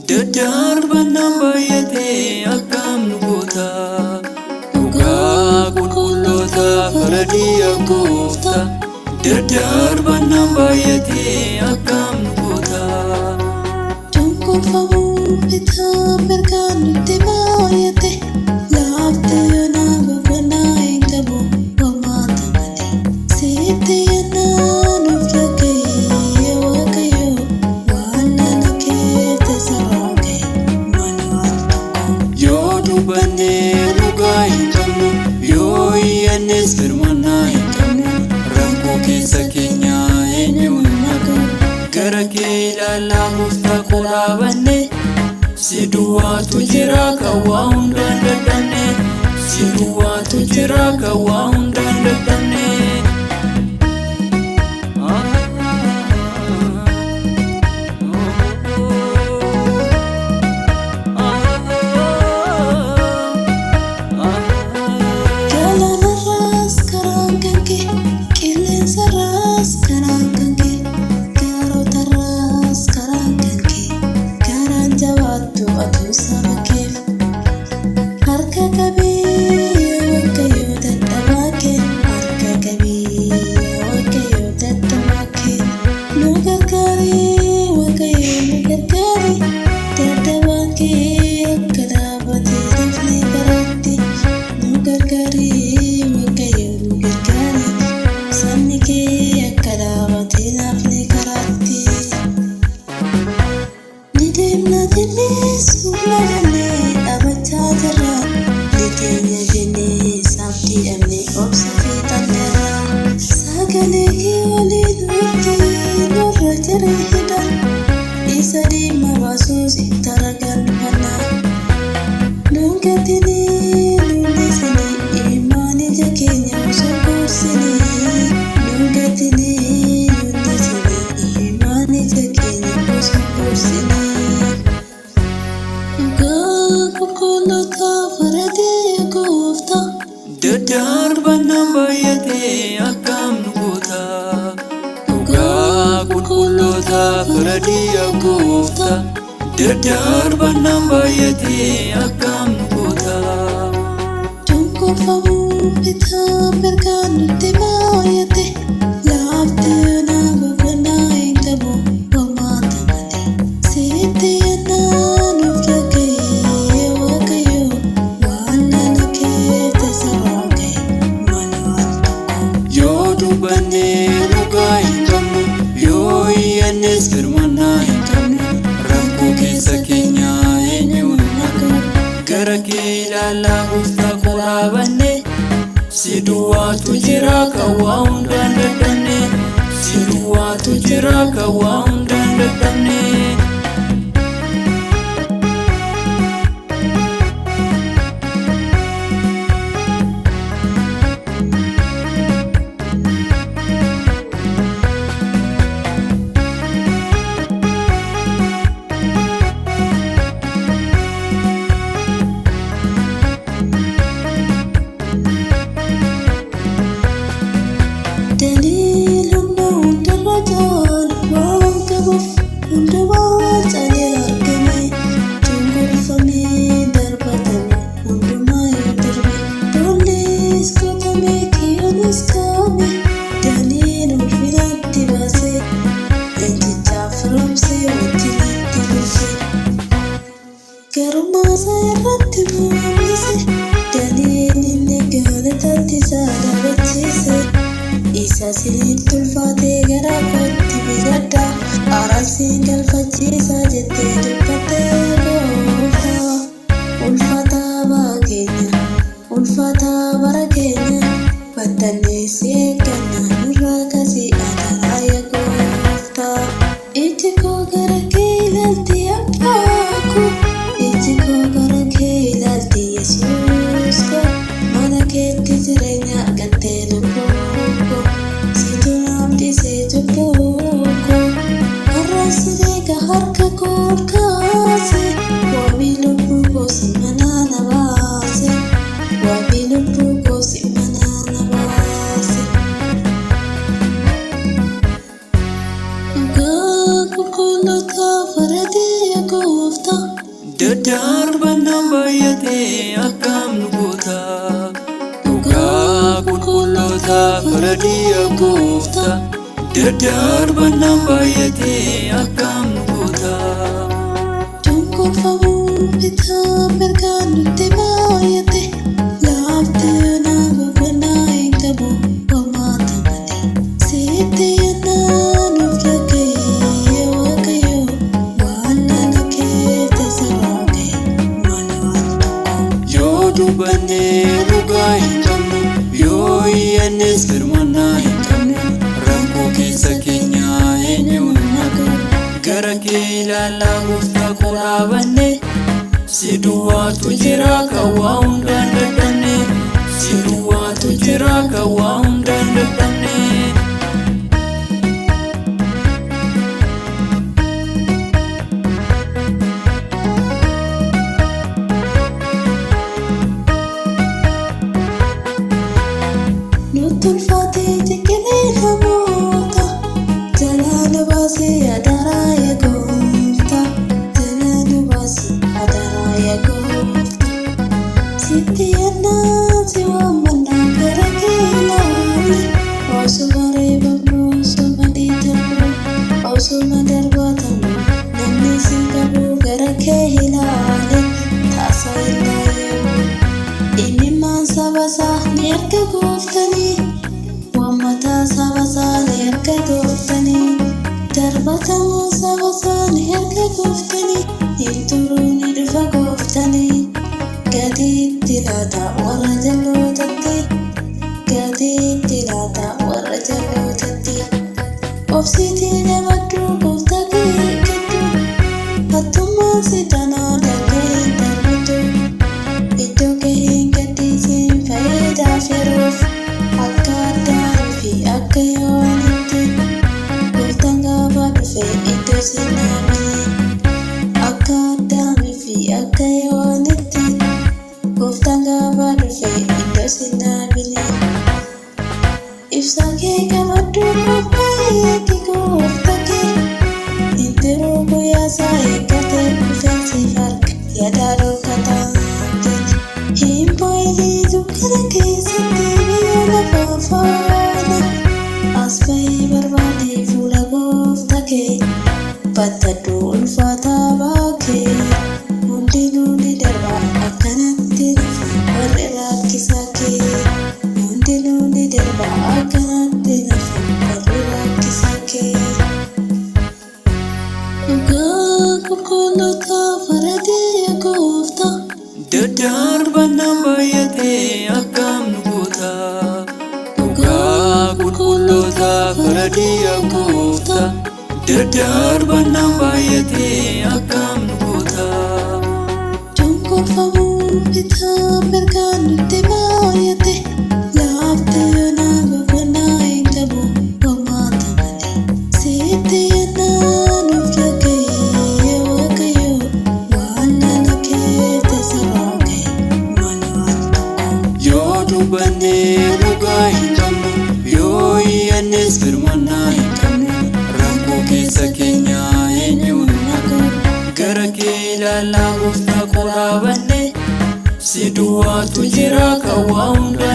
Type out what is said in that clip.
Dadarbannaan baay'atee akkam nu goota. Dhugaa qulqulloota faradii goofta. Dadarbannaan baay'atee akkam nu goota. Cunqurfamuun bitaa mirgaan nutti baay'ate. Laaftee yoonaa boqonnaa hin qabu homaata malee. Sitti yennaa nuuf dhaga'ee Waaqayyo waan nana keessa sarara ga'e malumaan tokko. Yoo dubbannee dhugaa hin qabnu, yoo iyyannees firmannaa hin qabnu, rakkoo keessa keenya eenyuun naqu. Gara kee ilaalaa gooftaa koo dhaabanne, si duwwaatu jira kan waa hundaan dadhabne. Si duwwaatu jira kan waa hundaan dadhabne. Galaanarraas karaan kan kee, qilleensarraas karaan kan kee, gaarotarraas karaan kan kee, karaan jabaattu atuu saba keef. Harka qabii Waaqayyo dadhabaa kee, harka qabii Waaqayyo dadhabaa kee. Nu gargaari Waaqayyo nu gargaari, dadhabaan kee akka dhaabatee dafnee karaatti. Nu gargaari Waaqayyo nu gargaari, sabni kee akka dhaabatee dafnee karaatti. Ni deemna jennee suura jennee dhaabachaa jirra. Ni keenya jennee saabdii dhabnee obsa fiixanneerra. Sagalee kee waliin nutti nurra jira hidha. Isa dhimma baasuus itti argannaa. Nuun gatinii nuun dhiisinii ilmaan ija keenya osoo gorsinii. Nuun gatinii nuun dhiisinii ilmaan ija keenya osoo gorsinii. Dhugaa qulqulloota faradii goofta. Dadarbannaan baay'atee akkam nu goota. Dhugaa qulqulloota faradii goofta. Dadarbannaan baay'atee akkam nu goota. Cunqurfamuun bitaa mirgaan nutti baay'ate. Laaftee yoonaa boqonnaa hin qabu homaata malee. Sitti yennaa nuuf dhaga'ee Waaqayyo waan nana keessa sarara ga'e malumaan tokko. Yoo dubbannee dhugaa hin qabnu, yoo iyyannees firmannaa hin qabnu, rakkoo keessa keenya eenyuun naqu. Gara kee ilaalaa gooftaa koo dhaabanne, si duwwaatu jira kan waa hundaan dadhabne. Si duwwaatu jira kan waa hundaan dadhabne. Daliil hunda hundarra caalu waan qabuuf hundumaa caalee argame. Cunqurfamee darbatame hundumaa yoo darbe. Tollees qotamee kiyyoonis kaa'ame. Daliil ulfinatti baasee leenjichaaf firoomsee wajjinitti bulche. Garummaa isaa irratti mul'ise. Daliil inni gaalatatti isaa dhaabbachiise. Isa sinitti ulfaatee gara kootti bigadda. Araarsiin galfachiisa jettee dubbattee goofta. Ulfaataa bara keenya, ulfaataa bara keenya, baddanneessii eegganna nurraa kasii adaraa yaa goofta. Iji koo gara kee ilaalti abbaa koo, iji koo gara kee ilaalti Yesuus koo. Mana keetti jireenya argattee lubbuu koo, situ naaf dhiisee cubbuu koo. Har'a si beeka harka koo ol kaa'e. gooftaa. Daddarbannaan baay'atee akkam nu goota. Dhugaa qulqulloota faradii yaa gooftaa. Daddarbannaan baay'atee akkam nu goota. Cunqurfamuun bitaa mirgaan nutti baay'ate. Laaftee naa boqonnaa hin qabu homaata malee. Sitti yennaa nuuf dhaga'e Waaqayyo waan nana kee tasaraa ga'e mana waan tokko. Yoo dubbannee dhugaa hin qabnu, yoo iyyannes firmannaa hin qabnu, rakkoo keessa keenya eenyu nu nagaru. Gara kee ilaalaa gooftaa koo dhaabanne, si duwwaatu jira kan waa hundaan dadhabne. Si duwwaatu jira kan waa hundaan dadhabne. Nutti ulfaatee jeqelee namoota jalaa nu baasee adaraa yaa gooftaa. Jalaa nu baasee adaraa yaa gooftaa. Sitti yennaa si waammannaa gara kee ilaalle. Osuma reebamnu osuma dhiitamnu osuma darbatamnu namni si qabu gara kee ilaalle. Taasa ilaalle imimmaan saba isaa ni erga gooftanii. Waammataa saba isaa ni erga gooftanii. Darbatamuu saba isaa ni erga gooftanii. Hin turuu ni dhufa gooftanii. Gatiitti laata warra jallootatti. Gatiitti laata warra jallootatti. Obsiitii dabaddu gooftaa kee eeggadhu. Hattummaan si danaa dalgee hin darbatu. Iddoo kee hin gadhiisiin fayyidaaf yeroof. Akka Addaamii fi akka Hewaanitti gooftaan gaafa dhufe iddoo si naamne. Akka Addaamii fi akka Hewaanitti gooftaan gaafa dhufe iddoo si naamne. Ibsaa kee qabadhu gooftaa eegi gooftaa kee. Intiruu guyyaa isaa eeggatee dhufeensiif harka yaada dhokkataa. Hin boo'ilii dukkana keessatti biyya lafaa faana. As bahee barbaadee fuula gooftaa kee. Battadhu ulfaataa baakee. Hundinuu ni darba akkanatti nafu warri rakkisaa kee. Hundinuu ni darba akkanatti nafu warri rakkisaa kee. Dhugaa qulqulloota faradii yaa gooftaa. Daddarbannaan baay'atee akkam nu goota. Dhugaa qulqulloota faradii yaa gooftaa. Daddarbannaan baay'atee akkam nu goota. Cunqurfamuun bitaa mirgaan nutti baay'ate. Laaftee naa boqonnaa hin qabu homaata malee. Sitti yennaa nuuf dhaga'e Waaqayyo waan nana kee tasaraa ga'e mana waan tokko. Yoo dubbannee dhugaa hin qabnu, yoo iyyannes firmannaa hin qabnu, rakkoo keessa keenya eenyu nu nagaru. Gara kee ilaalaa gooftaa koo dhaabanne, si duwwaatu jira kan waa hundaan